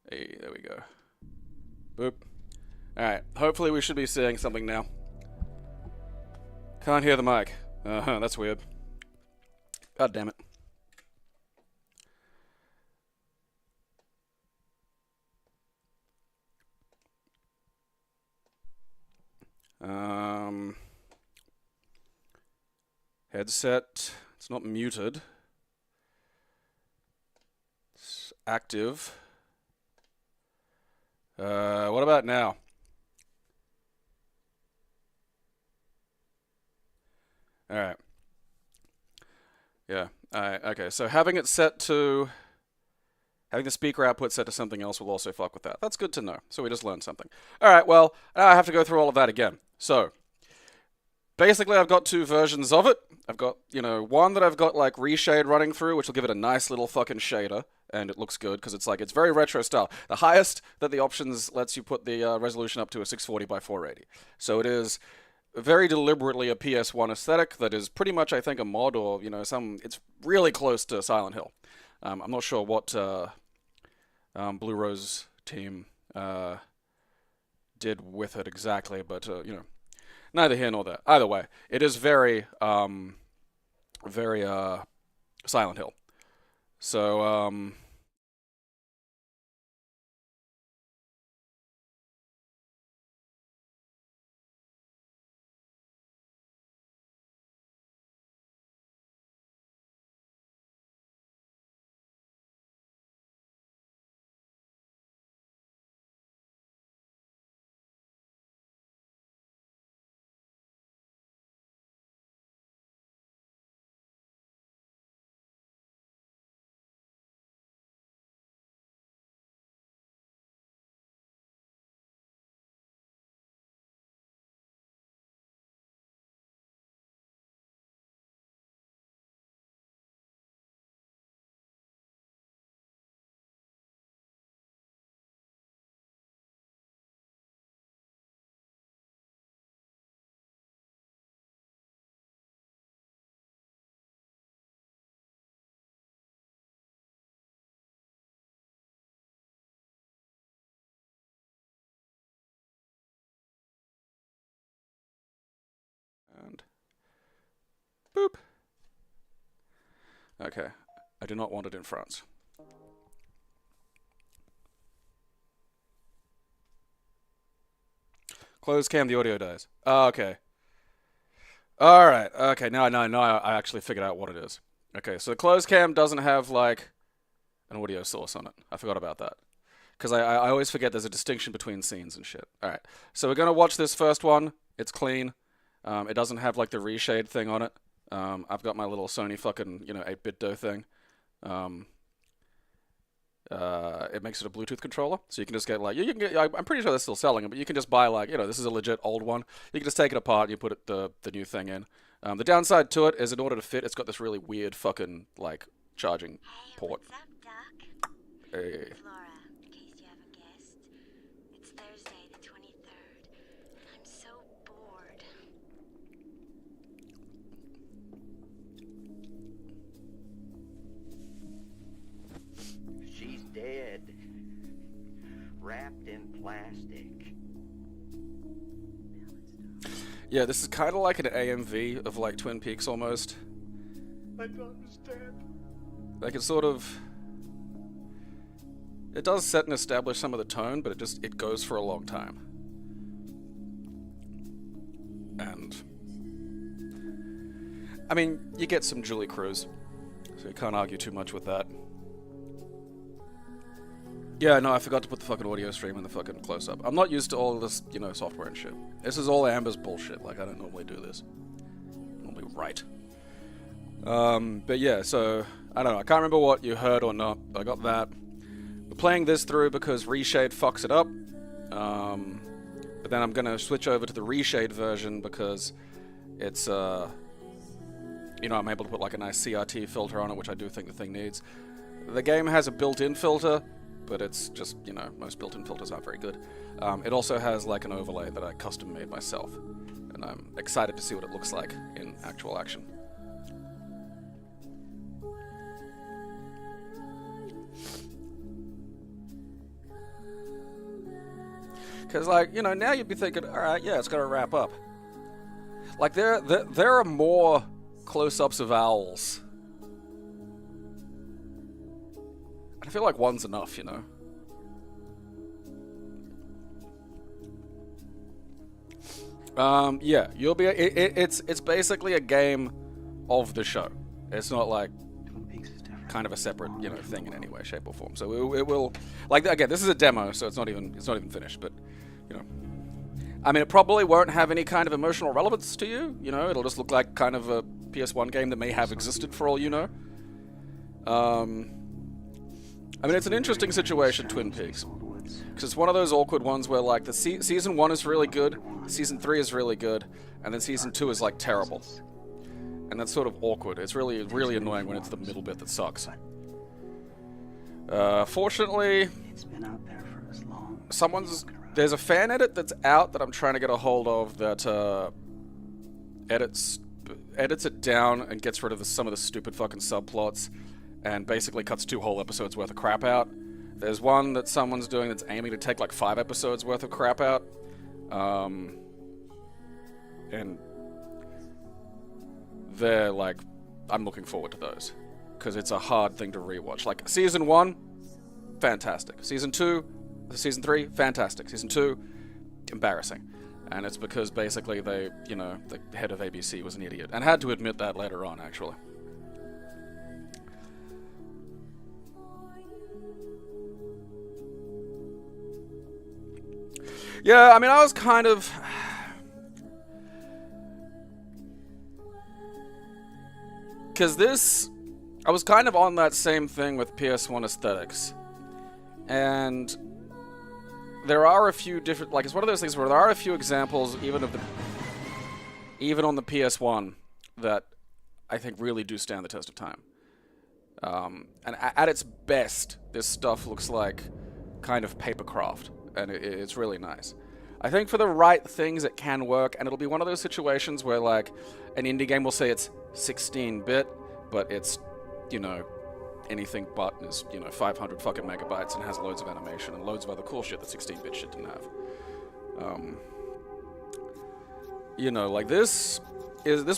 Hey, there we go. Boop. Alright, hopefully we should be seeing something now. Can't hear the mic. Uh-huh, that's weird. God damn it. Um... Headset. It's not muted. It's active. What about now? Alright. Yeah. Alright, okay. So having it set to... Having the speaker output set to something else will also fuck with that. That's good to know. So we just learned something. Alright, well, now I have to go through all of that again. So, basically I've got two versions of it. I've got, one that I've got like reshade running through, which will give it a nice little fucking shader, and it looks good because it's very retro style. The highest that the options lets you put the resolution up to is 640 by 480. So it is very deliberately a PS1 aesthetic that is pretty much, I think, a mod or it's really close to Silent Hill. I'm not sure what BlueRoseTeam did with it exactly, but neither here nor there. Either way, it is very Silent Hill. So and boop. Okay, I do not want it in France. Close cam, the audio dies. Oh, okay. All right. Okay. Now I actually figured out what it is. Okay. So the closed cam doesn't have like an audio source on it. I forgot about that because I always forget there's a distinction between scenes and shit. All right. So we're gonna watch this first one. It's clean. It doesn't have like the reshade thing on it. I've got my little Sony fucking 8-bit dough thing. Um, it makes it a Bluetooth controller, so you can just get like you can get. I'm pretty sure they're still selling them, but you can just buy like this is a legit old one. You can just take it apart and you put the new thing in. The downside to it is in order to fit, it's got this really weird fucking like charging Hey, port. what's up, Doc? Hey. It's Laura, in case you haven't guessed. It's Thursday the 23rd, and I'm so bored. She's dead. Wrapped in plastic. Yeah, this is kind of like an AMV of like Twin Peaks almost. My daughter's dead. Like it sort of. It does set and establish some of the tone, but it goes for a long time. And I mean, you get some Julie Cruz, so you can't argue too much with that. Yeah, no, I forgot to put the fucking audio stream in the fucking close-up. I'm not used to all this, software and shit. This is all Amber's bullshit. Like, I don't normally do this. Normally right. But yeah, so, I don't know. I can't remember what you heard or not, but I got that. We're playing this through because Reshade fucks it up. But then I'm gonna switch over to the Reshade version because it's, I'm able to put like a nice CRT filter on it, which I do think the thing needs. The game has a built-in filter, but it's just, most built-in filters aren't very good. It also has like an overlay that I custom made myself, and I'm excited to see what it looks like in actual action. Because, like, you know, now you'd be thinking, alright, yeah, it's gonna wrap up. Like, there are more close-ups of owls. I feel like one's enough, you know? Yeah, you'll be. It's basically a game of the show. It's not like kind of a separate, you know, thing in any way, shape, or form. So it will, like, again, this is a demo, so it's not even finished. But, you know, I mean, it probably won't have any kind of emotional relevance to you. You know, it'll just look like kind of a PS1 game that may have existed for all you know. I mean, it's an interesting situation, Twin Peaks. Because it's one of those awkward ones where, like, the Season 1 is really good, Season 3 is really good, and then Season 2 is, like, terrible. And that's sort of awkward. It's really, really annoying when it's the middle bit that sucks. Fortunately, there's a fan edit that's out that I'm trying to get a hold of that edits it down and gets rid of some of the stupid fucking subplots and basically cuts 2 whole episodes worth of crap out. There's one that someone's doing that's aiming to take like 5 episodes worth of crap out. And they're like, I'm looking forward to those. Because it's a hard thing to rewatch. Like, Season 1, fantastic. Season 3, fantastic. Season 2, embarrassing. And it's because basically they, you know, the head of ABC was an idiot. And had to admit that later on, actually. Yeah, I mean, I was kind of... Because this... I was kind of on that same thing with PS1 aesthetics. And... there are a few different... Like, it's one of those things where there are a few examples, even on the PS1, that I think really do stand the test of time. And at its best, this stuff looks like kind of papercraft. And it's really nice. I think for the right things, it can work, and it'll be one of those situations where, like, an indie game will say it's 16-bit, but it's, you know, anything but is, you know, 500 fucking megabytes and has loads of animation and loads of other cool shit that 16-bit shit didn't have. You know, like, this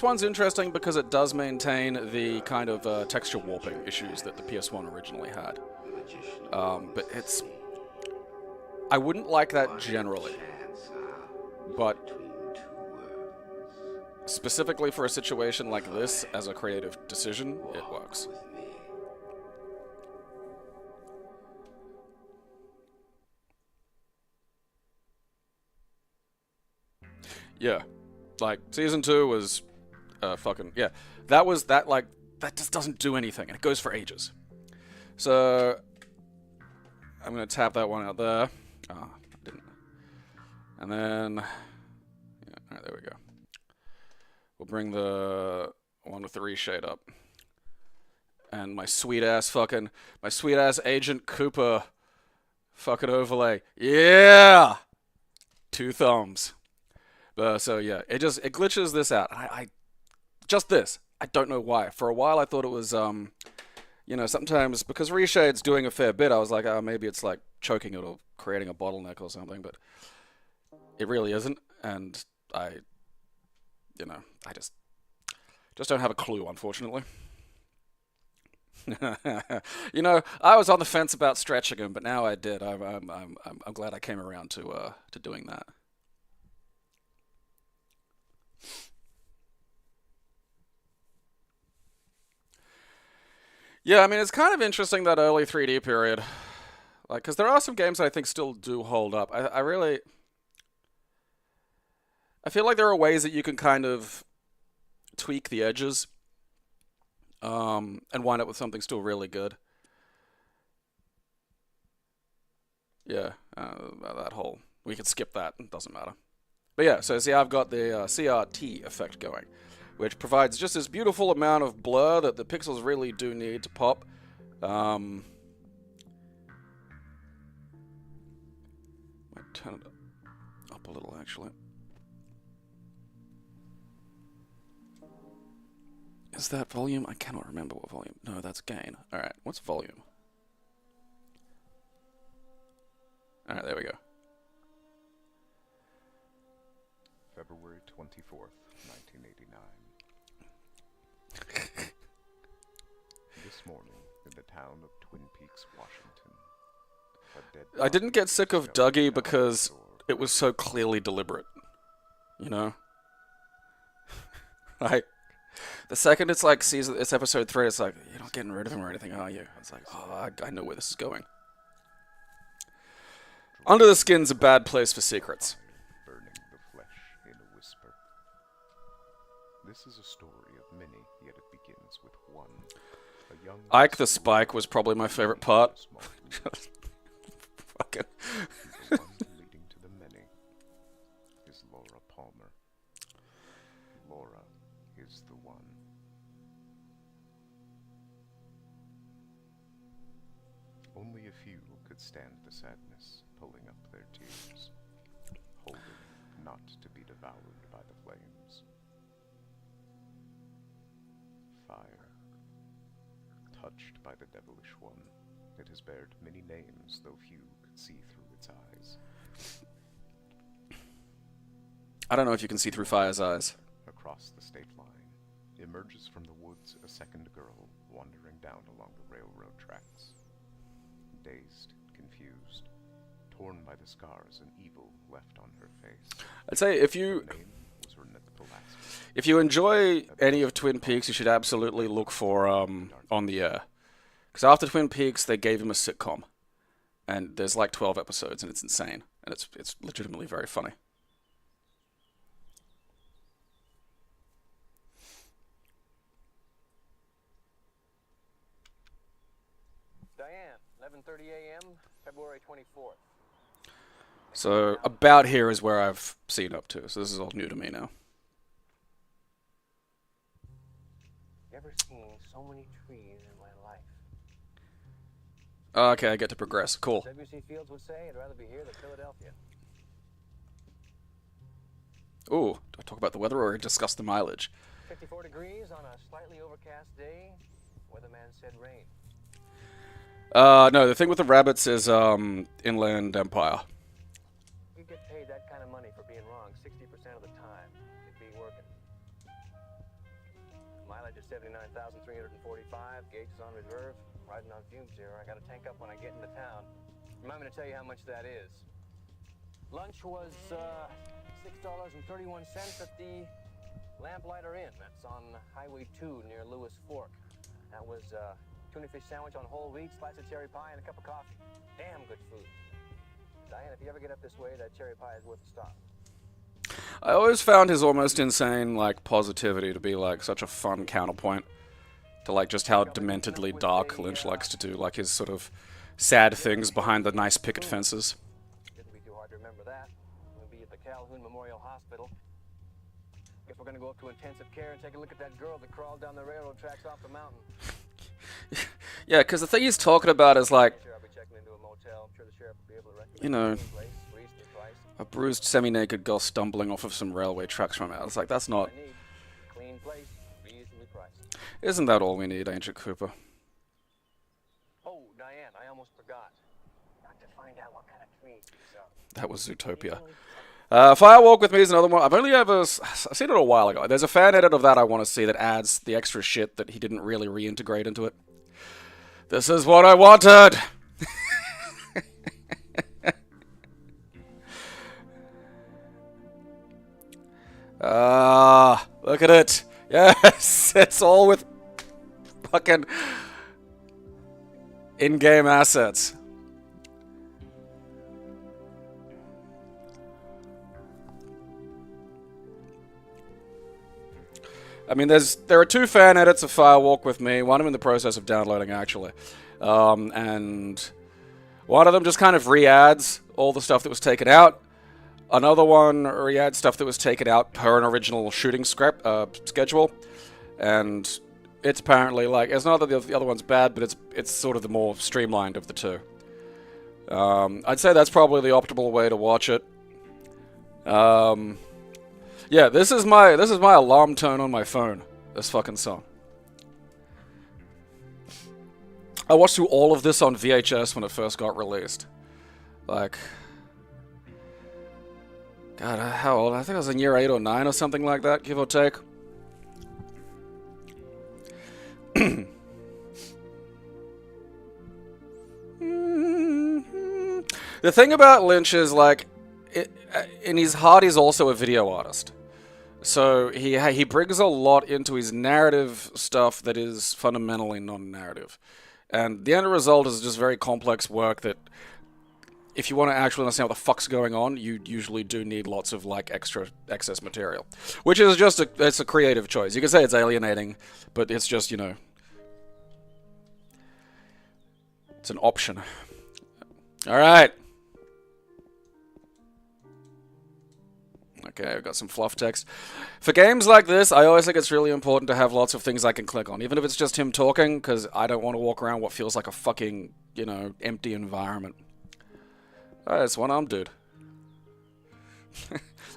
one's interesting because it does maintain the kind of texture warping issues that the PS1 originally had. But it's... I wouldn't like that generally, but specifically for a situation like this, as a creative decision, it works. Yeah, like, Season 2 was fucking, yeah, that just doesn't do anything, and it goes for ages. So, I'm gonna tap that one out there. Ah, I didn't. And then, yeah, alright, there we go. We'll bring the one with the reshade up. And my sweet ass Agent Cooper fucking overlay. Yeah! 2 thumbs. So yeah, it glitches this out. Just this. I don't know why. For a while I thought it was, you know, sometimes, because reshade's doing a fair bit, I was like, oh, maybe it's like choking it or creating a bottleneck or something, but it really isn't, and you know, I just don't have a clue, unfortunately. You know, I was on the fence about stretching him, but now I did. I'm glad I came around to doing that. Yeah, I mean, it's kind of interesting, that early 3D period. Like, because there are some games that I think still do hold up. I feel like there are ways that you can kind of tweak the edges and wind up with something still really good. Yeah, that whole... We could skip that. It doesn't matter. But yeah, so see, I've got the CRT effect going, which provides just this beautiful amount of blur that the pixels really do need to pop. Might turn it up a little, actually. Is that volume? I cannot remember what volume. No, that's gain. Alright, what's volume? Alright, there we go. February 24th, 1989. This morning, in the town of Twin Peaks, Washington, a dead I didn't get sick of body Dougie found because on the shore it was so clearly deliberate. You know? Like, the second it's like it's episode 3, it's like, you're not getting rid of him or anything, are you? It's like, oh, I know where this is going. Under the Skin's a bad place for secrets. burning the flesh in a whisper. This is a story of many, yet it begins with one. A young Ike the Spike was probably my favorite part. Fucking. The one leading to the many is Laura Palmer. Laura is the one. Only a few could stand the sadness, pulling up their tears, holding not to be devoured by the flames. Fire. Touched by the devilish one, it has bared many names, though few could see through its eyes. I don't know if you can see through Fire's eyes. Across the state line, emerges from the woods a second girl wandering down along the railroad tracks. Dazed, confused, torn by the scars and evil left on her face. I'd say if you Her name was written at the Pulaski. if you enjoy any of Twin Peaks, you should absolutely look for On the Air. Because after Twin Peaks, they gave him a sitcom, and there's like 12 episodes, and it's insane, and it's legitimately very funny. Diane, 11:30 a.m., February 24th. So about here is where I've seen up to. So this is all new to me now. Never seen so many trees in my life. Okay, I get to progress. Cool. W.C. Fields would say, I'd rather be here than Philadelphia. Ooh, do I talk about the weather or discuss the mileage? 54 degrees on a slightly overcast day. Weatherman said rain. No, the thing with the rabbits is Inland Empire. You get paid that kind of money for being wrong 60% of the time. You'd be working. Mileage is 79,345. Gauge is on reserve. Riding on fumes here. I got to tank up when I get into town. Remind me to tell you how much that is. Lunch was $6.31 at the Lamplighter Inn. That's on Highway 2 near Lewis Fork. That was tuna fish sandwich on whole wheat, slice of cherry pie, and a cup of coffee. Damn good food. Diane, if you ever get up this way, that cherry pie is worth a stop. I always found his almost insane, like, positivity to be, like, such a fun counterpoint to, like, just how dementedly dark Lynch likes to do, like, his sort of sad things behind the nice picket fences. Shouldn't be too hard to remember that. We'll be at the Calhoun Memorial Hospital. Guess we're gonna go up to intensive care and take a look at that girl that crawled down the railroad tracks off the mountain. Yeah, because the thing he's talking about is, like, Sure, I'll be checking into a motel. I'm sure the sheriff will be able to recommend you know, a clean place, reasonably priced. a bruised, semi-naked girl stumbling off of some railway tracks from out. It's like, that's not... I need clean place, reasonably priced. Isn't that all we need, Ancient Cooper? Oh, Diane, I almost forgot. Got to find out what kind of tree she's up. That was Zootopia. Firewalk with Me is another one. I've seen it a while ago. There's a fan edit of that I want to see that adds the extra shit that he didn't really reintegrate into it. This is what I wanted! Look at it. Yes, it's all with fucking in-game assets. I mean, there are 2 fan edits of Firewalk with Me. One I'm in the process of downloading, actually. And one of them just kind of re-adds all the stuff that was taken out. Another one re-adds stuff that was taken out per an original shooting schedule. And it's apparently, like, it's not that the other one's bad, but it's sort of the more streamlined of the 2. I'd say that's probably the optimal way to watch it. Yeah, this is my alarm tone on my phone. This fucking song. I watched through all of this on VHS when it first got released. Like, God, how old? I think I was in year 8 or 9 or something like that, give or take. The thing about Lynch is, like, in his heart, he's also a video artist. So he brings a lot into his narrative stuff that is fundamentally non-narrative. And the end result is just very complex work that, if you want to actually understand what the fuck's going on, you usually do need lots of, like, excess material. Which is just it's a creative choice. You can say it's alienating, but it's just, you know, it's an option. Alright. Okay, I've got some fluff text. For games like this, I always think it's really important to have lots of things I can click on, even if it's just him talking, because I don't want to walk around what feels like a fucking, you know, empty environment. Oh, it's one-armed dude.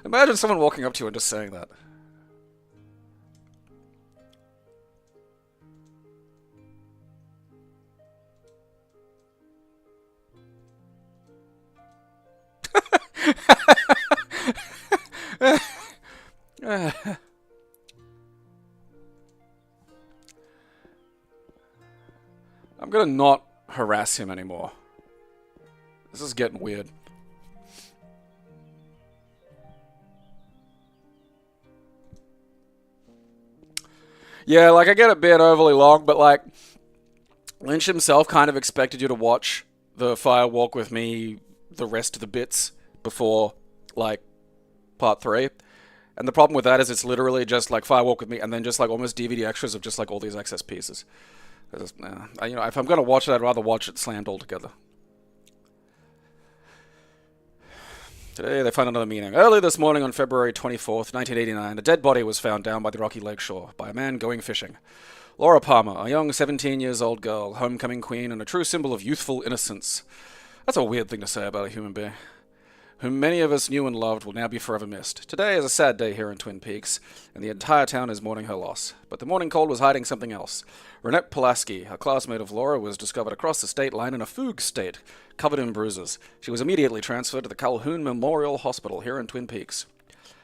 Imagine someone walking up to you and just saying that. I'm gonna not harass him anymore. This is getting weird. Yeah, like, I get it being overly long, but, like, Lynch himself kind of expected you to watch the Fire Walk with Me, the rest of the bits, before, like, part 3. And the problem with that is it's literally just, like, Fire Walk with Me, and then just, like, almost DVD extras of just, like, all these excess pieces. Just, you know, if I'm gonna watch it, I'd rather watch it slammed all together. Today they find another meaning. Early this morning on February 24th, 1989, a dead body was found down by the rocky lake shore by a man going fishing. Laura Palmer, a young 17-year-old girl, homecoming queen, and a true symbol of youthful innocence. That's a weird thing to say about a human being. Whom many of us knew and loved, will now be forever missed. Today is a sad day here in Twin Peaks, and the entire town is mourning her loss. But the morning cold was hiding something else. Renette Pulaski, a classmate of Laura, was discovered across the state line in a fugue state, covered in bruises. She was immediately transferred to the Calhoun Memorial Hospital here in Twin Peaks.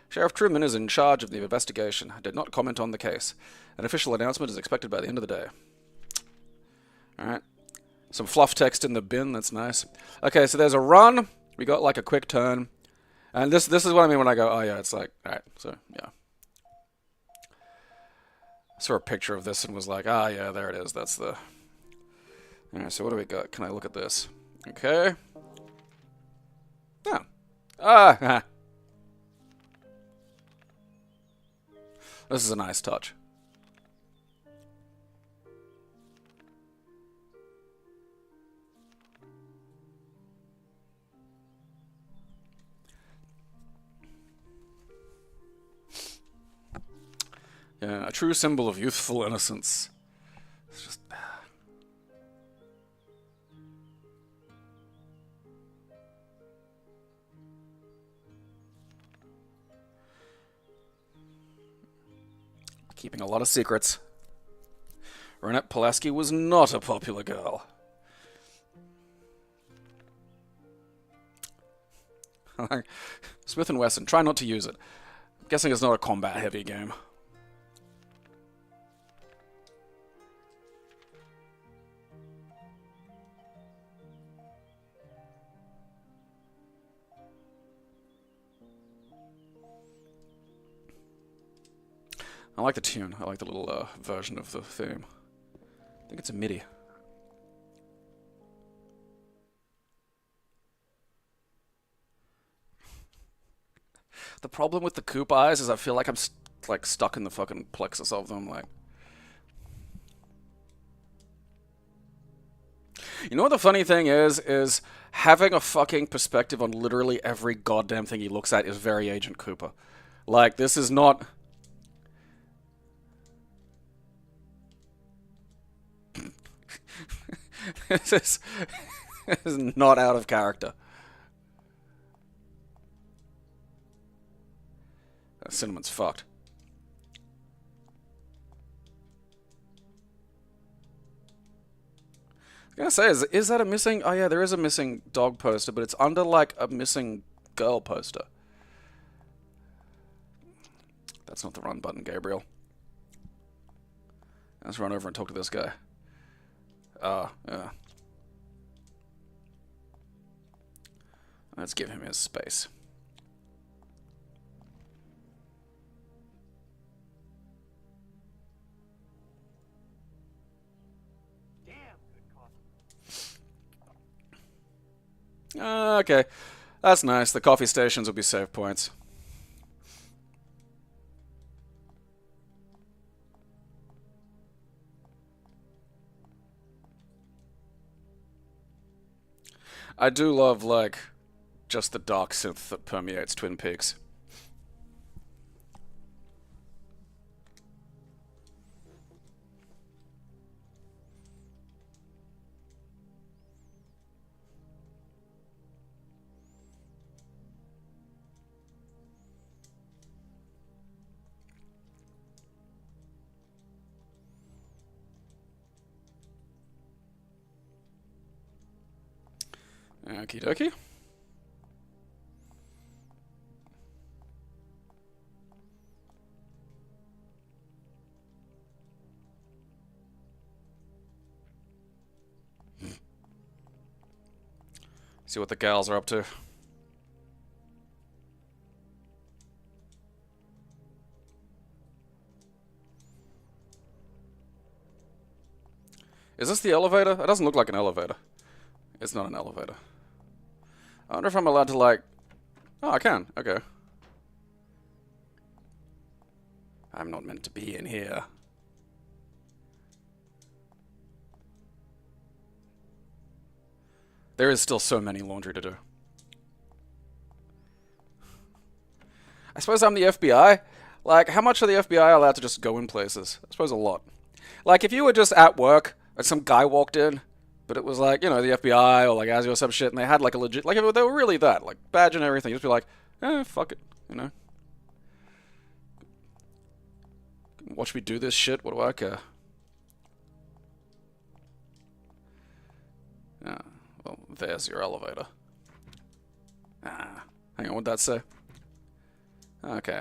Sheriff Truman is in charge of the investigation, did not comment on the case. An official announcement is expected by the end of the day. Alright. Some fluff text in the bin, that's nice. Okay, so there's a run. We got, like, a quick turn. And this is what I mean when I go, oh yeah, it's like, alright, so, yeah. I saw a picture of this and was like, ah, yeah, there it is, that's the... Alright, so what do we got? Can I look at this? Okay. Oh. Ah! This is a nice touch. Yeah, a true symbol of youthful innocence. It's just... Keeping a lot of secrets. Renette Pulaski was not a popular girl. Smith & Wesson, try not to use it. I'm guessing it's not a combat-heavy game. I like the tune. I like the little version of the theme. I think it's a MIDI. The problem with the Coop eyes is I feel like I'm like stuck in the fucking plexus of them. Like, you know what the funny thing is having a fucking perspective on literally every goddamn thing he looks at is very Agent Cooper. Like, this is not. This is not out of character. Cinnamon's fucked. I was gonna say, is that a missing... Oh yeah, there is a missing dog poster, but it's under, like, a missing girl poster. That's not the run button, Gabriel. Let's run over and talk to this guy. Yeah. Let's give him his space. Damn good coffee. Okay. That's nice. The coffee stations will be save points. I do love, like, just the dark synth that permeates Twin Peaks. Okie dokie. See what the gals are up to. Is this the elevator? It doesn't look like an elevator. It's not an elevator. I wonder if I'm allowed to, like... Oh, I can. Okay. I'm not meant to be in here. There is still so many laundry to do. I suppose I'm the FBI. Like, how much are the FBI allowed to just go in places? I suppose a lot. Like, if you were just at work and some guy walked in, but it was like, you know, the FBI or like ASIO or some shit, and they had like a legit, like if they were really that, like badge and everything, you'd just be like, fuck it, you know. Watch me do this shit, what do I care? Yeah, well, there's your elevator. Hang on, what'd that say? Okay.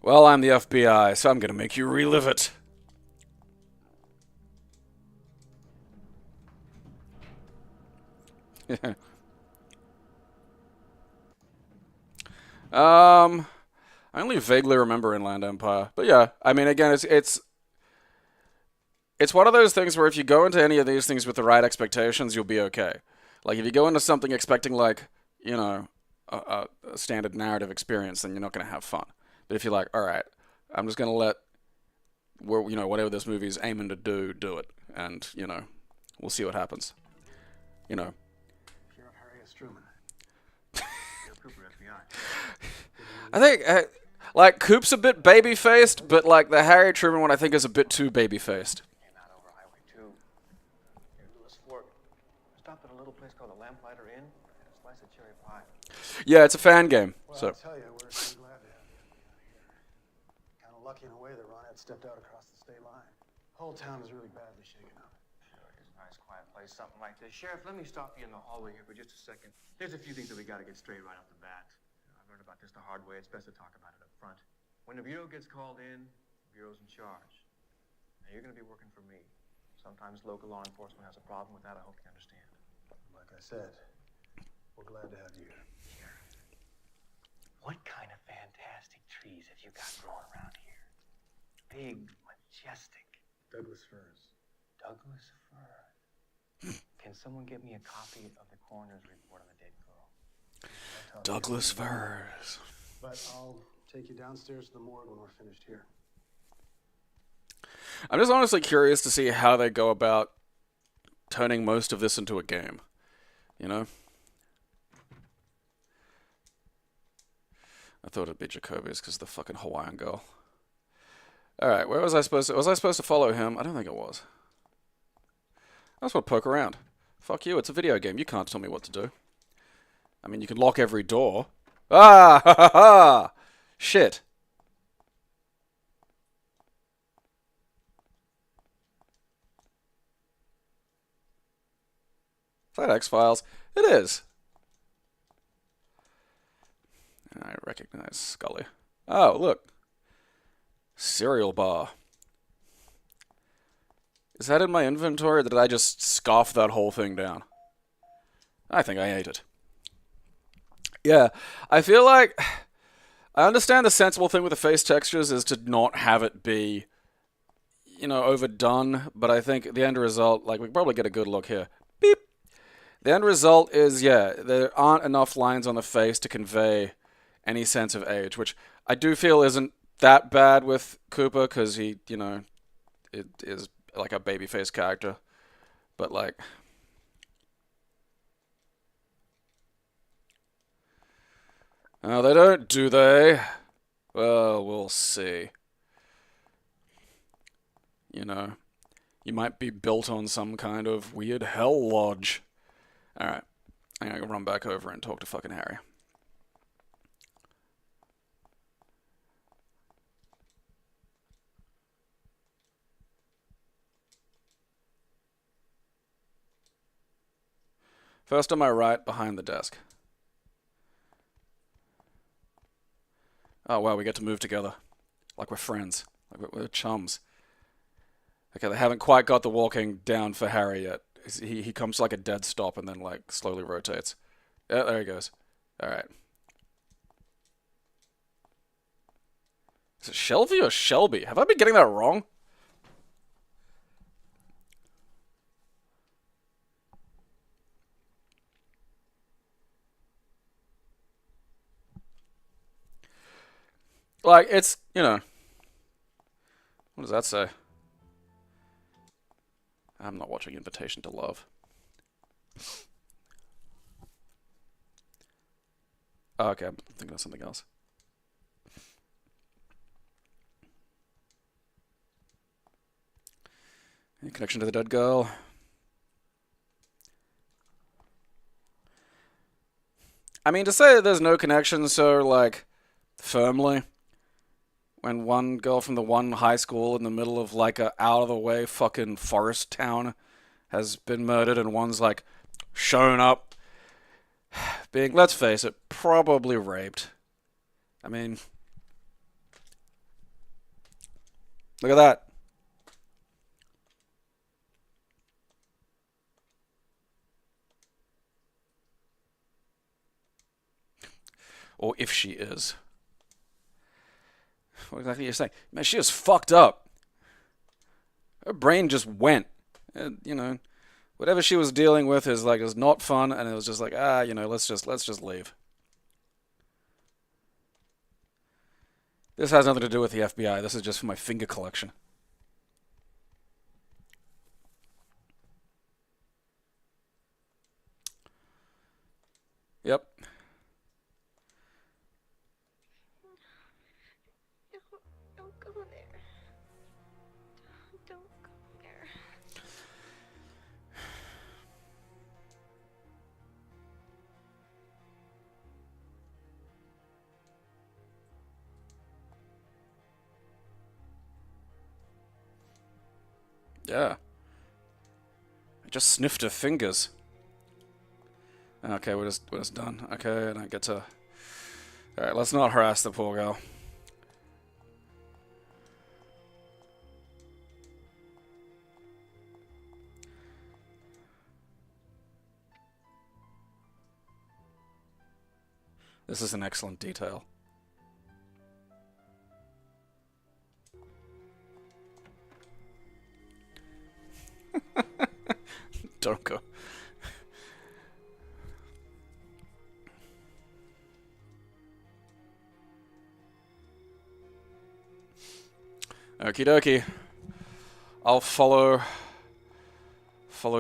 Well, I'm the FBI, so I'm gonna make you relive it. I only vaguely remember Inland Empire, but yeah, I mean, again, it's one of those things where if you go into any of these things with the right expectations, you'll be okay. Like if you go into something expecting like, you know, a standard narrative experience, then you're not gonna have fun. But if you're like, all right, I'm just gonna let, you know, whatever this movie's aiming to do it, and you know, we'll see what happens. You know. Sheriff Harry S. Truman. Cooper, FBI. I think, like, Coop's a bit baby-faced, but, like, the Harry Truman one I think is a bit too baby-faced. Came out over Highway 2 near Lewis Fork. Stopped at a little place called the Lamplighter Inn. Had a slice of cherry pie. Yeah, it's a fan game, Well, so. I'll tell you, we're so glad to have you here. Kind of lucky in a way that Ron had stepped out across the state line. The whole town is really badly shaken up. Sure, it's a nice, quiet place, something like this. Sheriff, let me stop you in the hallway here for just a second. There's a few things that we got to get straight right off the bat. I've learned about this the hard way. It's best to talk about it up front. When the Bureau gets called in, the Bureau's in charge. Now, you're going to be working for me. Sometimes local law enforcement has a problem with that. I hope you understand. Like I said, we're glad to have you here. What kind of fantastic trees have you got growing around here? Big, majestic. Douglas firs. Douglas firs. Can someone get me a copy of the coroner's report on the dead girl? Douglas firs. But I'll take you downstairs to the morgue when we're finished here. I'm just honestly curious to see how they go about turning most of this into a game. You know? I thought it'd be Jacoby's because of the fucking Hawaiian girl. Alright, where was I supposed to... Was I supposed to follow him? I don't think it was. I just want to poke around. Fuck you, it's a video game. You can't tell me what to do. I mean, you can lock every door. Ah! Ha ha ha! Shit. Is that X-Files? It is. I recognize Scully. Oh, look. Cereal bar. Is that in my inventory, or did I just scoff that whole thing down? I think I ate it. Yeah, I feel like... I understand the sensible thing with the face textures is to not have it be, you know, overdone, but I think the end result, like, we can probably get a good look here. Beep! The end result is, yeah, there aren't enough lines on the face to convey any sense of age, which I do feel isn't that bad with Cooper, because he, you know, it is like a babyface character. But, like... Oh, they don't, do they? Well, we'll see. You know, you might be built on some kind of weird hell lodge. Alright, I'm gonna run back over and talk to fucking Harry. First on my right, behind the desk. Oh wow, we get to move together. Like we're friends. Like we're chums. Okay, they haven't quite got the walking down for Harry yet. He comes to like a dead stop and then like slowly rotates. Yeah, there he goes. Alright. Is it Shelby or Shelby? Have I been getting that wrong? Like, it's, you know... What does that say? I'm not watching Invitation to Love. Oh, okay, I'm thinking of something else. Any connection to the dead girl? I mean, to say that there's no connection so, like, firmly, when one girl from the one high school in the middle of, like, a out-of-the-way fucking forest town has been murdered and one's, like, shown up being, let's face it, probably raped. I mean, look at that. Or if she is. What exactly are you saying? Man, she is fucked up. Her brain just went. And, you know, whatever she was dealing with is like is not fun, and it was just like, you know, let's just leave. This has nothing to do with the FBI. This is just for my finger collection. Yep. Don't go there. Don't go there. Yeah. I just sniffed her fingers. Okay, we're just done. Okay, and I get to... Alright, let's not harass the poor girl. This is an excellent detail. Don't go. Okie dokie. I'll follow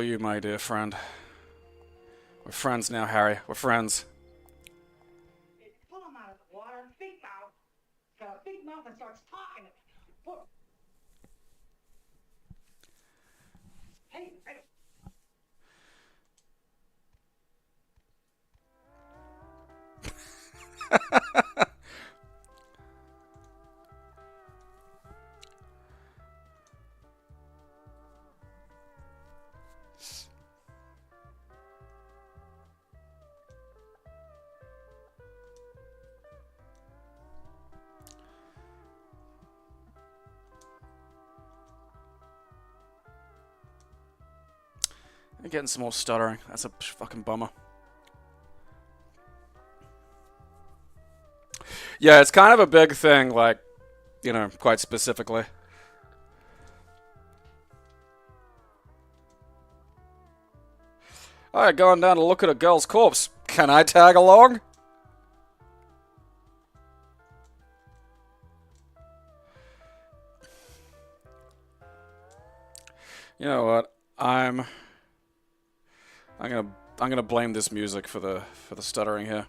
you, my dear friend. We're friends now, Harry. We're friends. Pull him out of the water, big mouth. Got a big mouth and starts talking to me. Hey, I'm getting some more stuttering. That's a fucking bummer. Yeah, it's kind of a big thing, like, you know, quite specifically. Alright, going down to look at a girl's corpse. Can I tag along? You know what? I'm gonna blame this music for the stuttering here.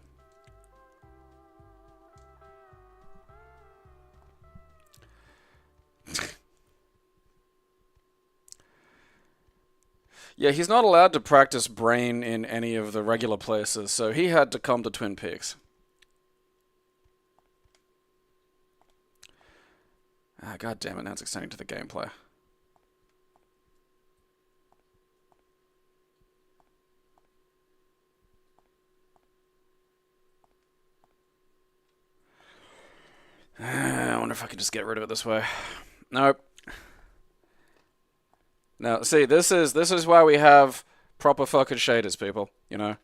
Yeah, he's not allowed to practice brain in any of the regular places, so he had to come to Twin Peaks. Ah, god damn it, now it's extending to the gameplay. I wonder if I can just get rid of it this way. Nope. Now, see, this is why we have proper fucking shaders, people. You know,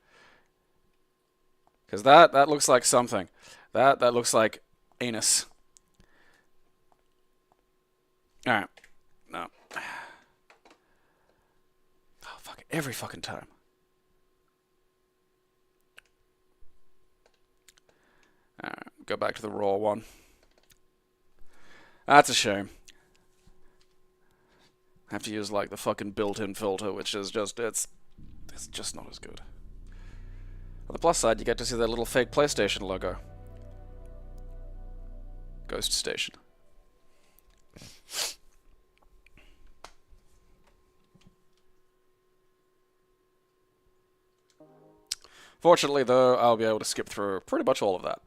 because that looks like something. That looks like anus. All right. No. Oh fuck it. Every fucking time. All right. Go back to the raw one. That's a shame. I have to use like the fucking built-in filter, which is just it's just not as good. On the plus side, you get to see that little fake PlayStation logo. Ghost Station. Fortunately, though, I'll be able to skip through pretty much all of that.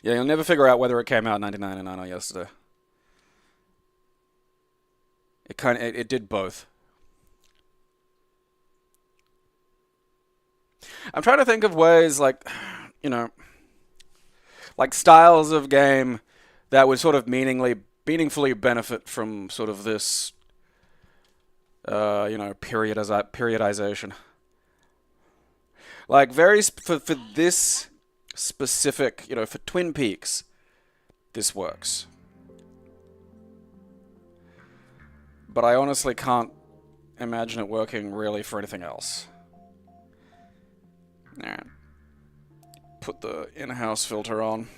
Yeah, you'll never figure out whether it came out in 1999 or yesterday. It did both. I'm trying to think of ways, like, you know, like styles of game that would sort of meaningfully benefit from sort of this, you know, periodization. Like for this specific, you know, for Twin Peaks, this works. But I honestly can't imagine it working really for anything else. Alright. Put the in-house filter on.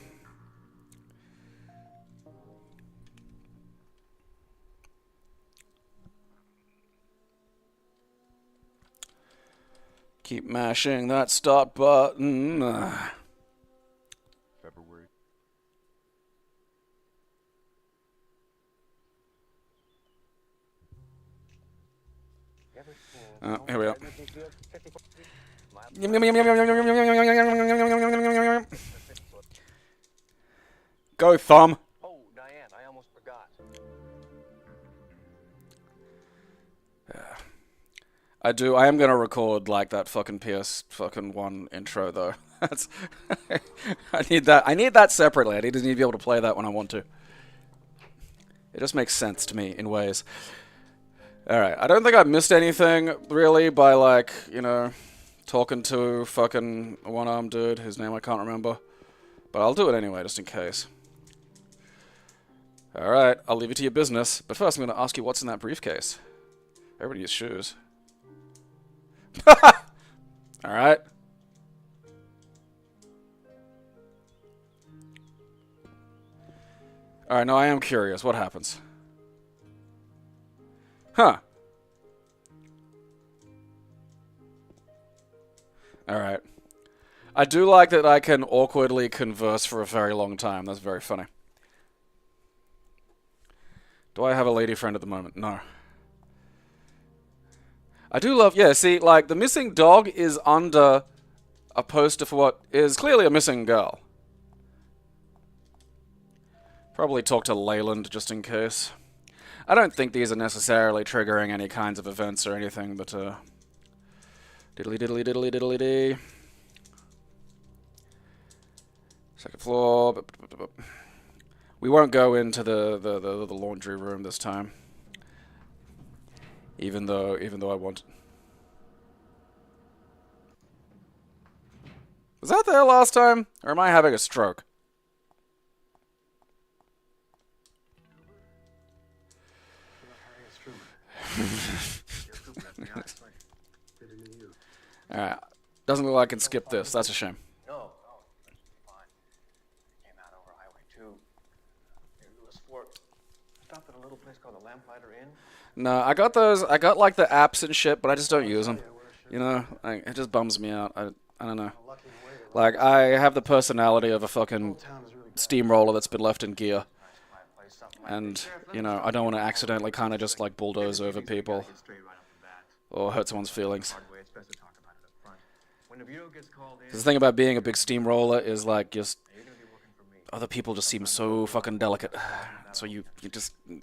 Keep mashing that start button. February. Here we go. Go, thumb. Oh, Diane, I almost forgot. I am gonna record like that fucking PS fucking 1 intro though. That's I need that separately. I need to be able to play that when I want to. It just makes sense to me in ways. Alright, I don't think I missed anything really by like, you know, talking to fucking one-armed dude whose name I can't remember. But I'll do it anyway, just in case. Alright, I'll leave you to your business. But first I'm gonna ask you what's in that briefcase. Everybody needs shoes. Alright. Alright, no, I am curious. What happens? Huh. Alright. I do like that I can awkwardly converse for a very long time. That's very funny. Do I have a lady friend at the moment? No. I do love... Yeah, see, like, the missing dog is under a poster for what is clearly a missing girl. Probably talk to Leyland just in case. I don't think these are necessarily triggering any kinds of events or anything, but, diddly diddly diddly diddly dee. Second floor. We won't go into the laundry room this time. Even though I want. Was that there last time? Or am I having a stroke? Alright. Doesn't look like I can skip this. That's a shame. No, that's fine. Came out over Highway 2. Near Lewis Fork. Stopped at a little place called the Lamplighter Inn. No, I got those. I got like the apps and shit, but I just don't use them. You know, like, it just bums me out. I don't know. Like, I have the personality of a fucking steamroller that's been left in gear. And, you know, I don't want to accidentally kind of just like bulldoze over people or hurt someone's feelings. The thing about being a big steamroller is like just other people just seem so fucking delicate. So you just... We're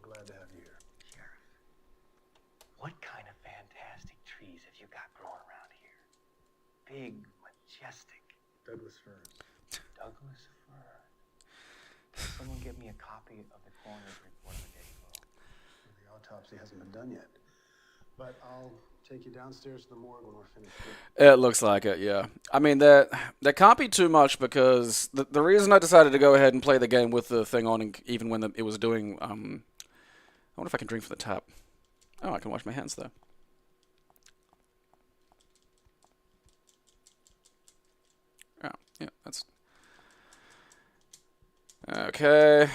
glad to have you here. Sheriff, what kind of fantastic trees have you got growing around here? Big, majestic. Douglas firs. Douglas fir. Can someone get me a copy of the coroner's report of the day below? The autopsy hasn't been done yet, but I'll take you downstairs to the morgue when we're finished here. It looks like it, yeah. I mean, there can't be too much because the reason I decided to go ahead and play the game with the thing on, even when it was doing, I wonder if I can drink from the tap. Oh, I can wash my hands though. Oh, yeah, that's... Okay.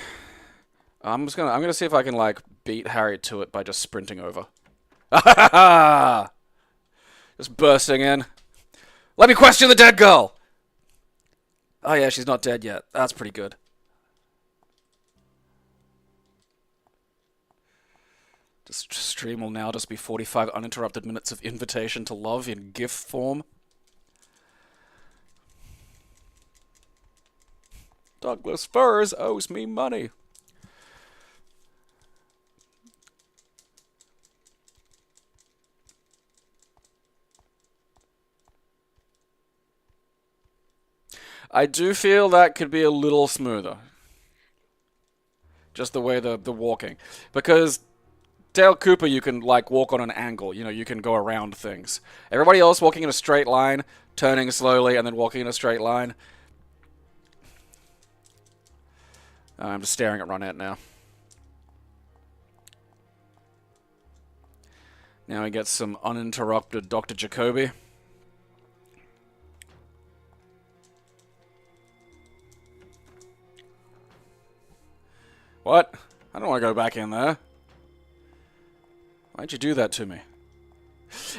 I'm gonna see if I can, like, beat Harry to it by just sprinting over. Just bursting in. Let me question the dead girl! Oh yeah, she's not dead yet. That's pretty good. This stream will now just be 45 uninterrupted minutes of invitation to love in GIF form. Douglas Firs owes me money. I do feel that could be a little smoother. Just the way the walking. Because Dale Cooper, you can like walk on an angle. You know, you can go around things. Everybody else walking in a straight line, turning slowly, and then walking in a straight line. I'm just staring at Ronette now. Now we get some uninterrupted Dr. Jacoby. What? I don't want to go back in there. Why'd you do that to me?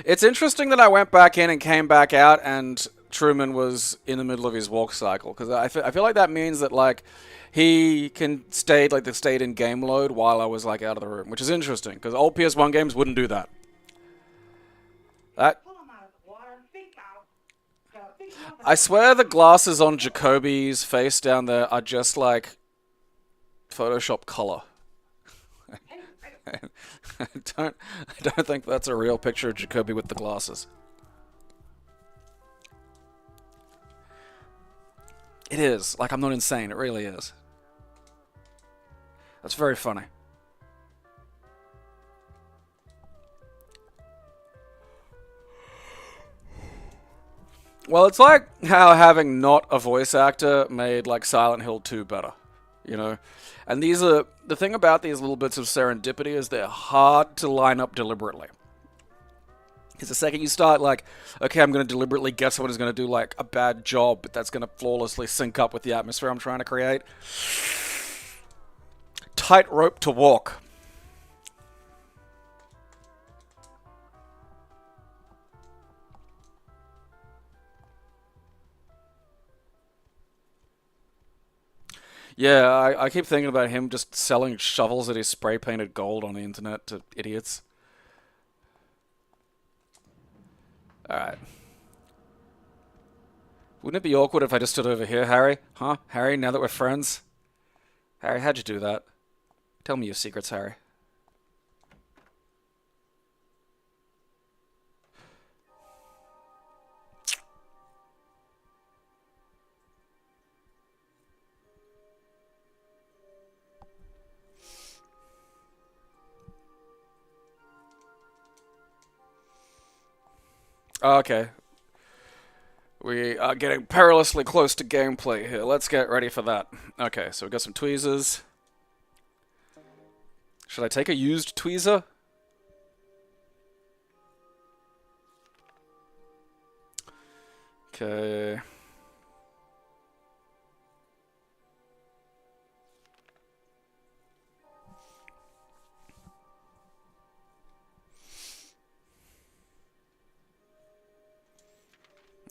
It's interesting that I went back in and came back out and Truman was in the middle of his walk cycle. Because I feel like that means that, like, he can stayed in game mode while I was, like, out of the room. Which is interesting, because old PS1 games wouldn't do that. I swear the glasses on Jacoby's face down there are just, like... Photoshop color. I don't think that's a real picture of Jacoby with the glasses. It is. Like, I'm not insane. It really is. That's very funny. Well, it's like how having not a voice actor made, like, Silent Hill 2 better. You know? And these are... The thing about these little bits of serendipity is they're hard to line up deliberately. Because the second you start, like, okay, I'm going to deliberately guess someone is going to do, like, a bad job, but that's going to flawlessly sync up with the atmosphere I'm trying to create. Tightrope to walk. Yeah, I keep thinking about him just selling shovels that is spray-painted gold on the internet to idiots. Alright. Wouldn't it be awkward if I just stood over here, Harry? Huh? Harry, now that we're friends? Harry, how'd you do that? Tell me your secrets, Harry. Okay. We are getting perilously close to gameplay here. Let's get ready for that. Okay, so we got some tweezers. Should I take a used tweezer? Okay.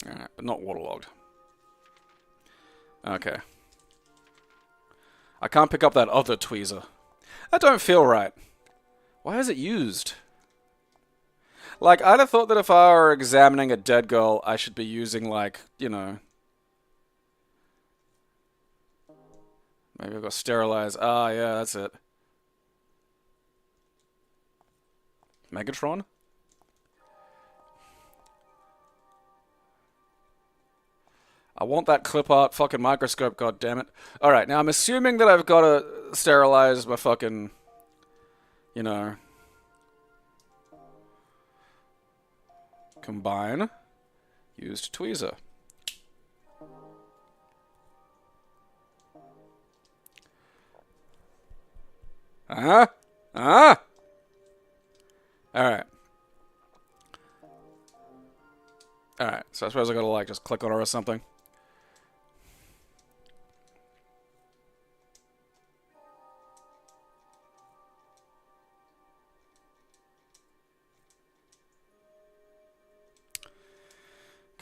Alright, but not waterlogged. Okay. I can't pick up that other tweezer. That don't feel right. Why is it used? Like, I'd have thought that if I were examining a dead girl, I should be using, like, you know... Maybe I've got sterilize. Ah, yeah, that's it. Megatron? I want that clip art fucking microscope, goddammit. Alright, now I'm assuming that I've got to sterilize my fucking... You know... Combine. Used tweezer. Alright. Alright, so I suppose I gotta, like, just click on her or something.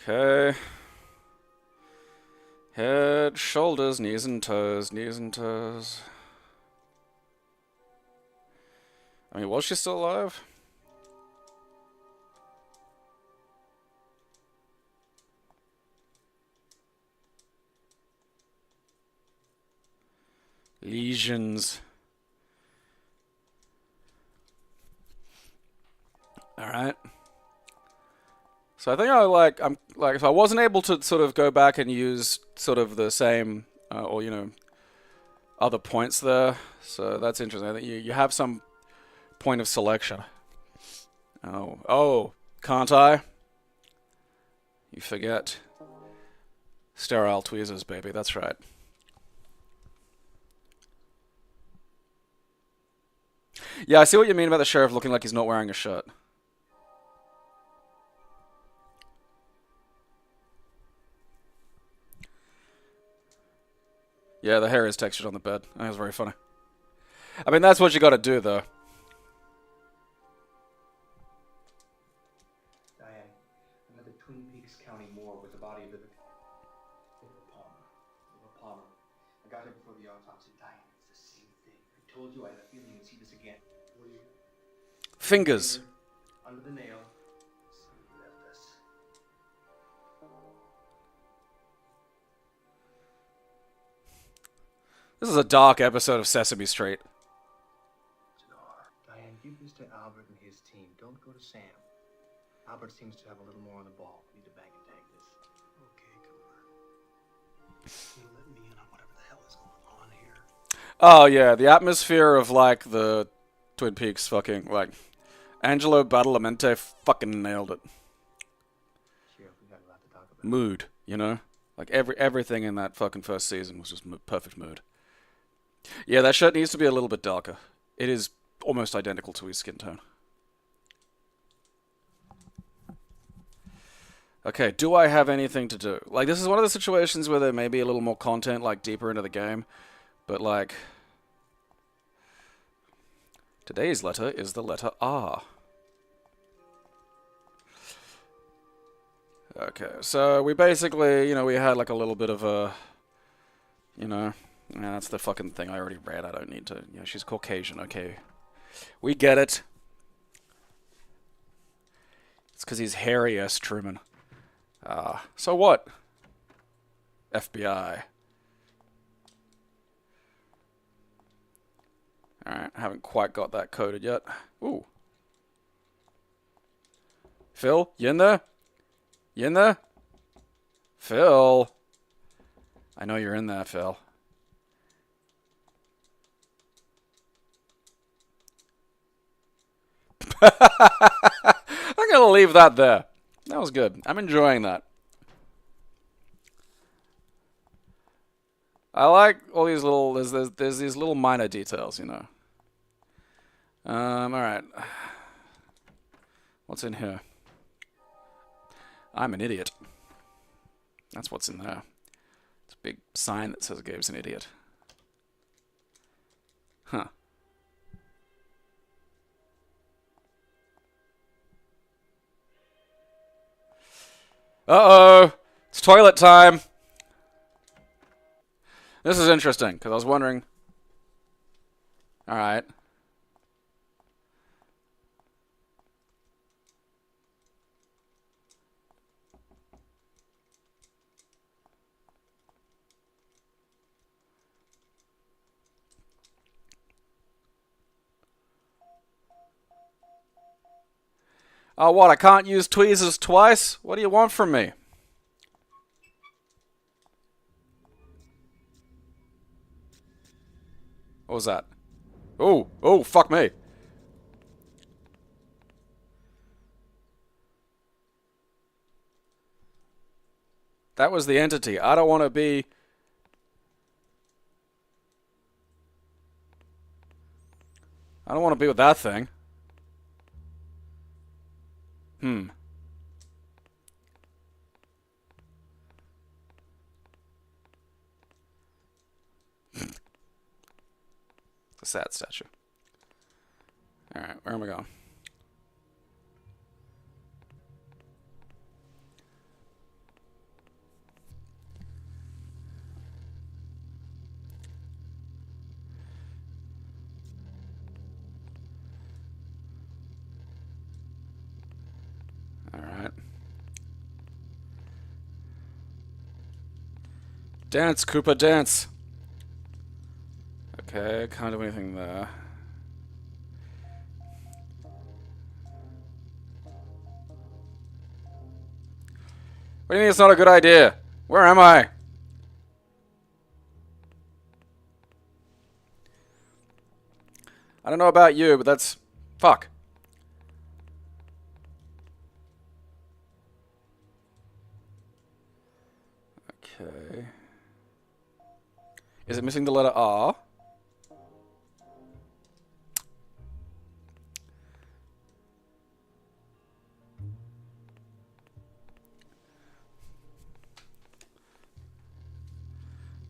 Okay. Head, shoulders, knees and toes, knees and toes. I mean, was she still alive? Lesions. Alright. So I think I'm like, if I wasn't able to sort of go back and use sort of the same, or, you know, other points there. So that's interesting. I think you have some point of selection. Oh, can't I? You forget. Sterile tweezers, baby, that's right. Yeah, I see what you mean about the sheriff looking like he's not wearing a shirt. Yeah, the hair is textured on the bed. That was very funny. I mean, that's what you gotta do, though. Diane, I'm at the Twin Peaks County morgue with the body of the victim. Palmer. I got here before the autopsy. Diane, it's the same thing. I told you I had a feeling you'd see this again. What do you... Fingers. Under the nail. Somebody left us. This is a dark episode of Sesame Street. Diane, give this to Albert and his team. Don't go to Sam. Albert seems to have a little more on the ball. We need to bag and tag this. Okay, come on. You let me in on whatever the hell is going on here. Oh, yeah, the atmosphere of, like, the Twin Peaks fucking, like, Angelo Badalamenti fucking nailed it. Sheriff, we got a lot to talk about. Mood, you know? Like, everything in that fucking first season was just perfect mood. Yeah, that shirt needs to be a little bit darker. It is almost identical to his skin tone. Okay, do I have anything to do? Like, this is one of the situations where there may be a little more content, like, deeper into the game. But, like... Today's letter is the letter R. Okay, so we basically, you know, we had, like, a little bit of a... You know... Yeah, that's the fucking thing I already read. I don't need to... You know, she's Caucasian, okay. We get it. It's because he's hairy, S. Truman. So what? FBI. Alright, haven't quite got that coded yet. Ooh. Phil, you in there? You in there? Phil. I know you're in there, Phil. I'm gonna leave that there. I'm That was good. I'm enjoying that. I like all these little, there's these little minor details, you know. Alright. What's in here? I'm an idiot. That's what's in there. It's a big sign that says Gabe's an idiot. Huh. Uh-oh! It's toilet time! This is interesting, because I was wondering... Alright. Oh, what? I can't use tweezers twice? What do you want from me? What was that? Oh, fuck me. That was the entity. I don't want to be... I don't want to be with that thing. It's a sad statue. Alright, where am I going? Alright. Dance, Koopa, dance! Okay, can't do anything there. What do you mean it's not a good idea? Where am I? I don't know about you, but that's... Fuck. Okay. Is it missing the letter R?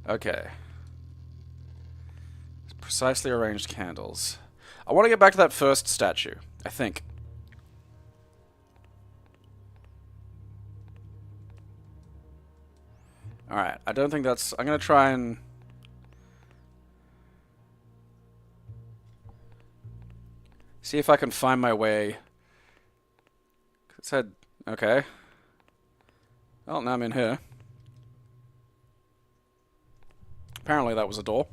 Okay. Precisely arranged candles. I want to get back to that first statue, I think. Alright, I don't think that's... I'm going to try and... see if I can find my way. It said... Okay. Well, now I'm in here. Apparently that was a door.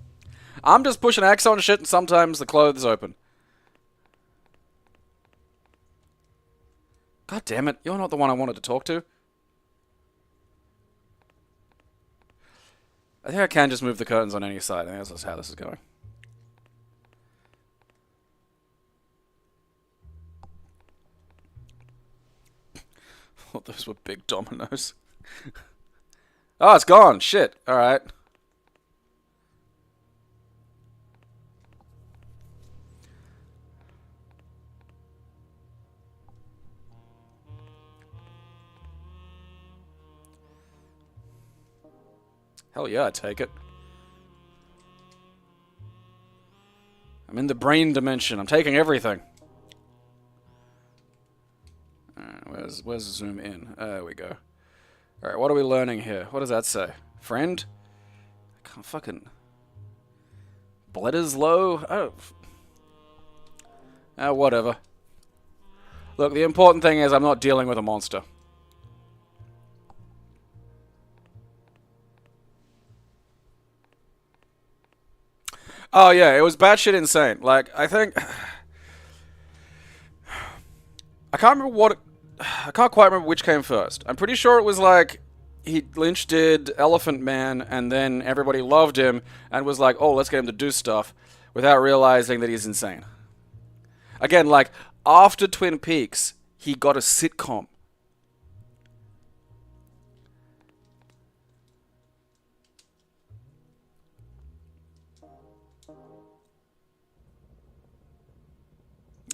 I'm just pushing X on shit and sometimes the clothes open. God damn it, you're not the one I wanted to talk to. I think I can just move the curtains on any side. I think that's how this is going. Thought those were big dominoes. Oh, it's gone. Shit. Alright. Hell yeah, I take it. I'm in the brain dimension. I'm taking everything. Alright, where's zoom in? There we go. Alright, what are we learning here? What does that say? Friend? I can't fucking... Blood is low? Oh. Whatever. Look, the important thing is I'm not dealing with a monster. Oh yeah, it was batshit insane. Like, I think... I can't remember what... I can't quite remember which came first. I'm pretty sure it was like... Lynch did Elephant Man, and then everybody loved him, and was like, oh, let's get him to do stuff, without realizing that he's insane. Again, like, after Twin Peaks, he got a sitcom.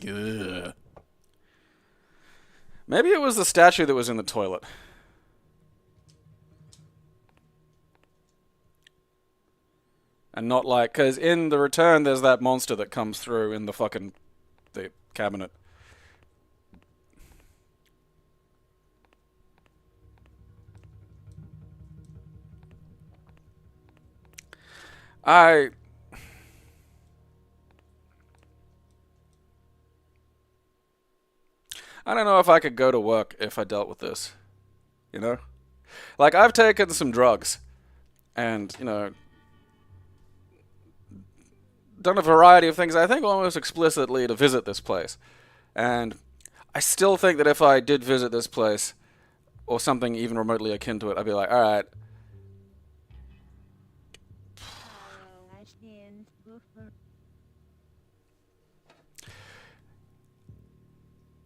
Ugh. Maybe it was the statue that was in the toilet. And not like, because in The Return, there's that monster that comes through in the fucking the cabinet. I don't know if I could go to work if I dealt with this. You know? Like, I've taken some drugs. And, you know, done a variety of things, I think almost explicitly, to visit this place. And I still think that if I did visit this place, or something even remotely akin to it, I'd be like, alright.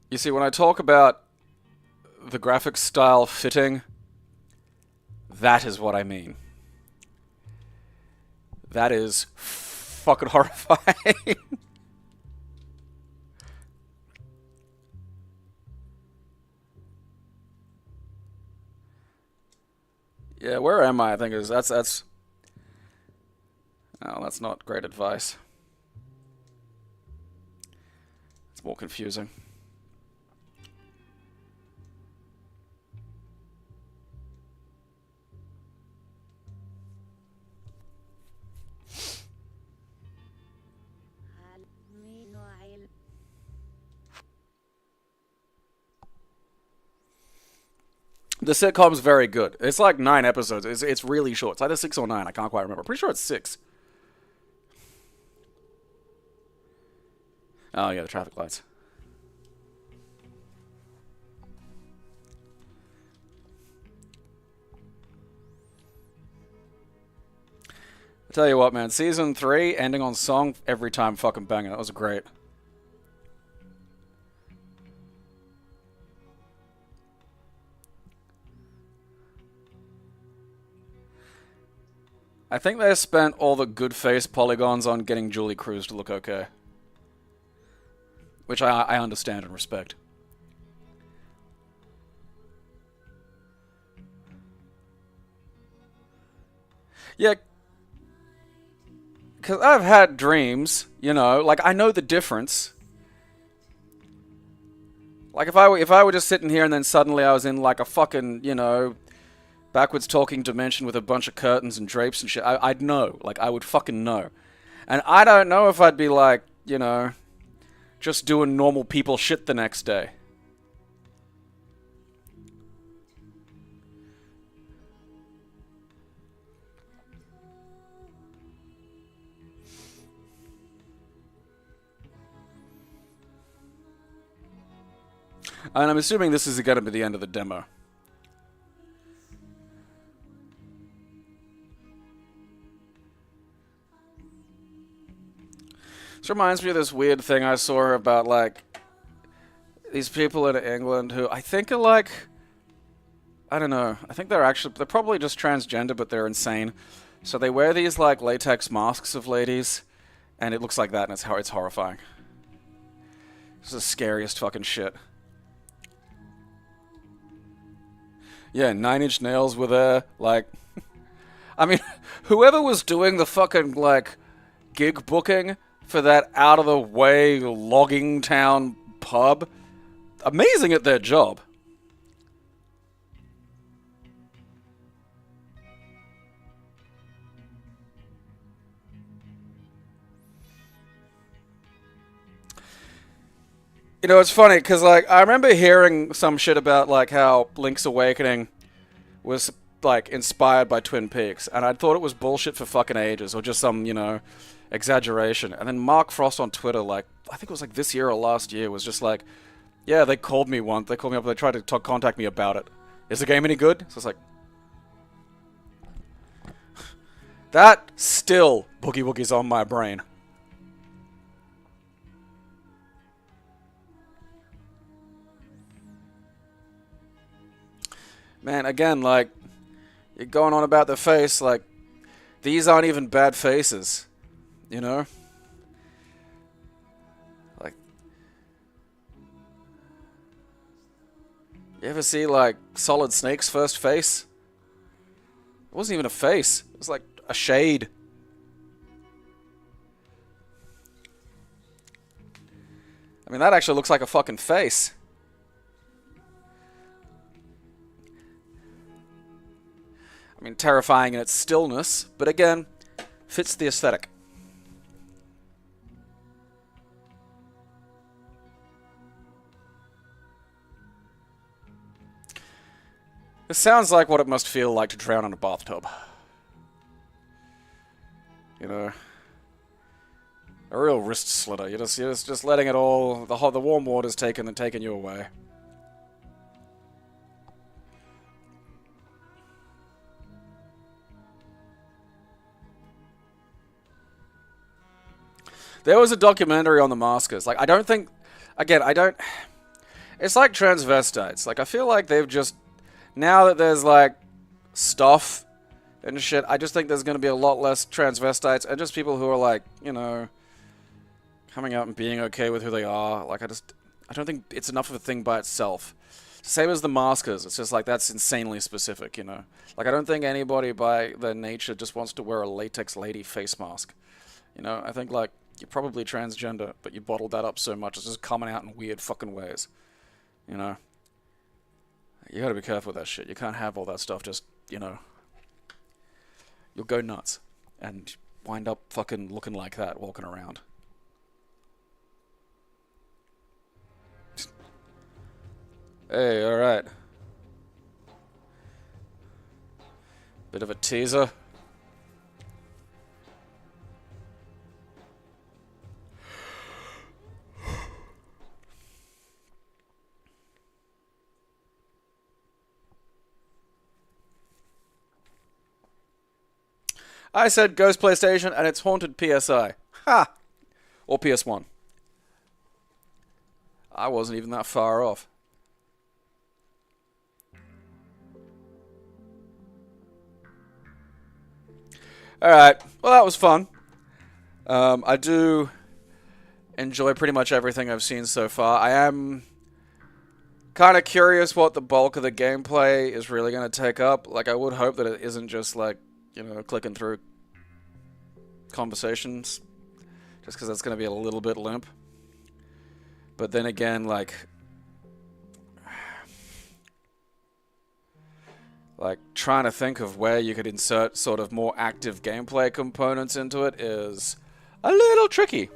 You see, when I talk about the graphic style fitting, that is what I mean. That is fucking horrifying. Yeah, where am I? I think is that's oh, that's not great advice. It's more confusing. The sitcom's very good. It's like 9 episodes. It's really short. It's either 6 or 9. I can't quite remember. Pretty sure it's 6. Oh, yeah, the traffic lights. I tell you what, man. Season 3, ending on song, every time fucking banging. That was great. I think they spent all the good face polygons on getting Julie Cruz to look okay. Which I understand and respect. Yeah. Because I've had dreams, you know, like I know the difference. Like if I were just sitting here and then suddenly I was in like a fucking, you know, backwards talking dimension with a bunch of curtains and drapes and shit, I'd know. Like, I would fucking know. And I don't know if I'd be like, you know, just doing normal people shit the next day. And I'm assuming this is going to be the end of the demo. This reminds me of this weird thing I saw about, like, these people in England who I think are, like, I don't know, I think they're probably just transgender, but they're insane. So they wear these, like, latex masks of ladies, and it looks like that, and it's horrifying. This is the scariest fucking shit. Yeah, 9 Inch Nails were there, like, I mean, whoever was doing the fucking, like, gig booking for that out-of-the-way logging town pub, amazing at their job. You know, it's funny, because, like, I remember hearing some shit about, like, how Link's Awakening was, like, inspired by Twin Peaks, and I thought it was bullshit for fucking ages, or just some, you know, exaggeration. And then Mark Frost on Twitter, like, I think it was like this year or last year, was just like, yeah, they called me once. They called me up. They tried to contact me about it. Is the game any good? So it's like, that still Boogie Woogie's on my brain. Man, again, like, you're going on about the face, like, these aren't even bad faces. You know? Like, You ever see, like, Solid Snake's first face? It wasn't even a face. It was like a shade. I mean, that actually looks like a fucking face. I mean, terrifying in its stillness, but again, fits the aesthetic. This sounds like what it must feel like to drown in a bathtub. You know, a real wrist slitter. You're just letting it all, the warm water's taking you away. There was a documentary on the maskers. Like, I don't think, again, I don't, it's like transvestites. Like, I feel like they've just, now that there's, like, stuff and shit, I just think there's going to be a lot less transvestites and just people who are, like, you know, coming out and being okay with who they are. Like, I don't think it's enough of a thing by itself. Same as the maskers. It's just, like, that's insanely specific, you know. Like, I don't think anybody by their nature just wants to wear a latex lady face mask. You know, I think, like, you're probably transgender, but you bottled that up so much, it's just coming out in weird fucking ways. You know? You gotta be careful with that shit. You can't have all that stuff just, you know... You'll go nuts. And wind up fucking looking like that, walking around. Hey, alright. Bit of a teaser. I said Ghost PlayStation and it's Haunted PSI. Ha! Or PS1. I wasn't even that far off. Alright, well that was fun. I do enjoy pretty much everything I've seen so far. I am kind of curious what the bulk of the gameplay is really going to take up. Like, I would hope that it isn't just like, you know, clicking through conversations, just because that's going to be a little bit limp. But then again, like trying to think of where you could insert sort of more active gameplay components into it is a little tricky.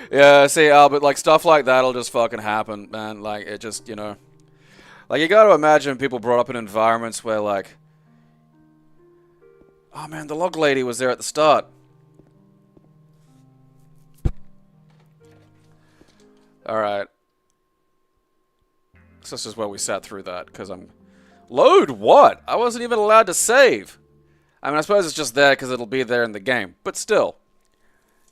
Yeah, see, Albert, like, stuff like that'll just fucking happen, man. Like, it just, you know... Like, you gotta imagine people brought up in environments where, like... Oh, man, the log lady was there at the start. Alright. So this is where we sat through that, because I'm... Load what? I wasn't even allowed to save. I mean, I suppose it's just there because it'll be there in the game. But still...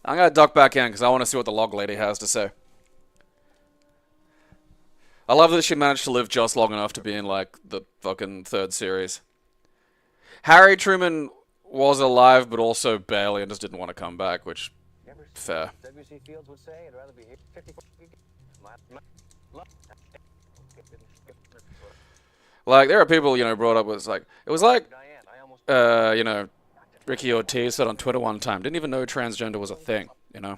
I'm gonna duck back in because I want to see what the log lady has to say. I love that she managed to live just long enough to be in, like, the fucking third series. Harry Truman was alive, but also barely, and just didn't want to come back, which, fair. W.C. Fields would say, I'd rather be here 54. Like, there are people, you know, brought up with, like, it was like, you know, Ricky Ortiz said on Twitter one time, didn't even know transgender was a thing, you know?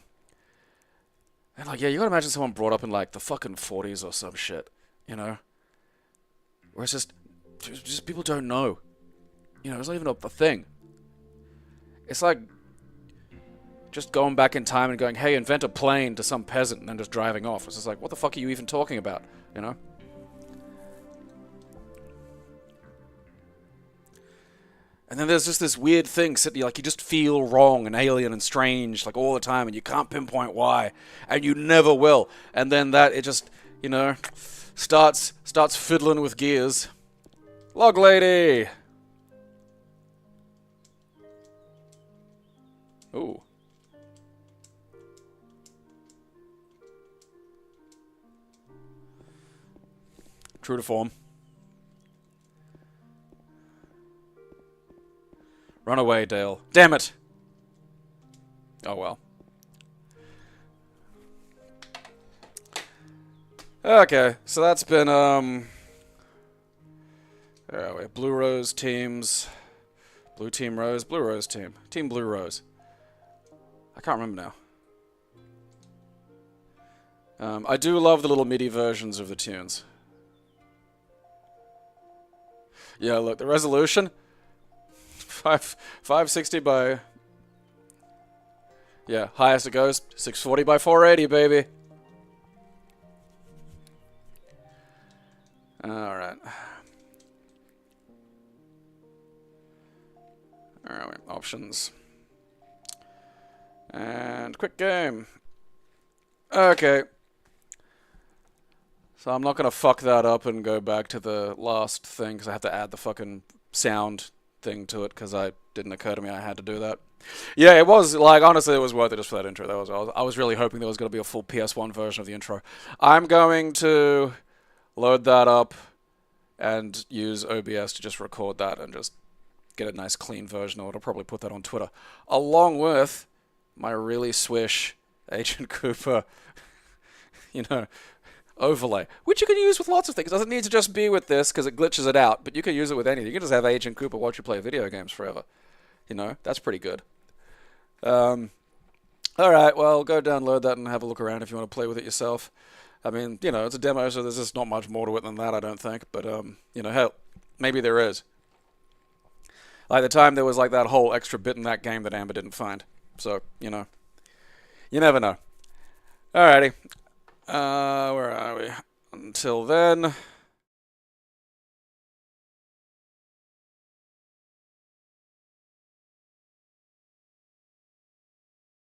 And, like, yeah, you gotta imagine someone brought up in, like, the fucking 40s or some shit, you know? Where it's just people don't know. You know, it's not even a thing. It's like just going back in time and going, hey, invent a plane to some peasant and then just driving off. It's just like, what the fuck are you even talking about, you know? And then there's just this weird thing, like, you just feel wrong and alien and strange, like, all the time, and you can't pinpoint why, and you never will. And then that, it just, you know, starts fiddling with gears. Log lady! Ooh. True to form. Run away, Dale. Damn it! Oh well. Okay, so that's been, where are we? Blue Rose teams. Blue Team Rose. Blue Rose Team. Team Blue Rose. I can't remember now. I do love the little MIDI versions of the tunes. Yeah, look, the resolution. 560 by... Yeah, highest it goes. 640 by 480, baby. Alright. Alright, options. And quick game. Okay. So I'm not going to fuck that up and go back to the last thing, because I have to add the fucking sound thing to it, because it didn't occur to me I had to do that. Yeah, it was, like, honestly, it was worth it just for that intro. I was really hoping there was going to be a full PS1 version of the intro. I'm going to load that up and use OBS to just record that and just get a nice clean version of it. I'll probably put that on Twitter, along with my really swish Agent Cooper, overlay, which you can use with lots of things. It doesn't need to just be with this, because it glitches it out, but you can use it with anything. You can just have Agent Cooper watch you play video games forever. That's pretty good. Alright, well, go download that and have a look around if you want to play with it yourself. I mean, it's a demo, so there's just not much more to it than that, I don't think. But, hell, maybe there is. Like, the time there was, like, that whole extra bit in that game that Amber didn't find. So, you never know. Alrighty. Where are we? Until then...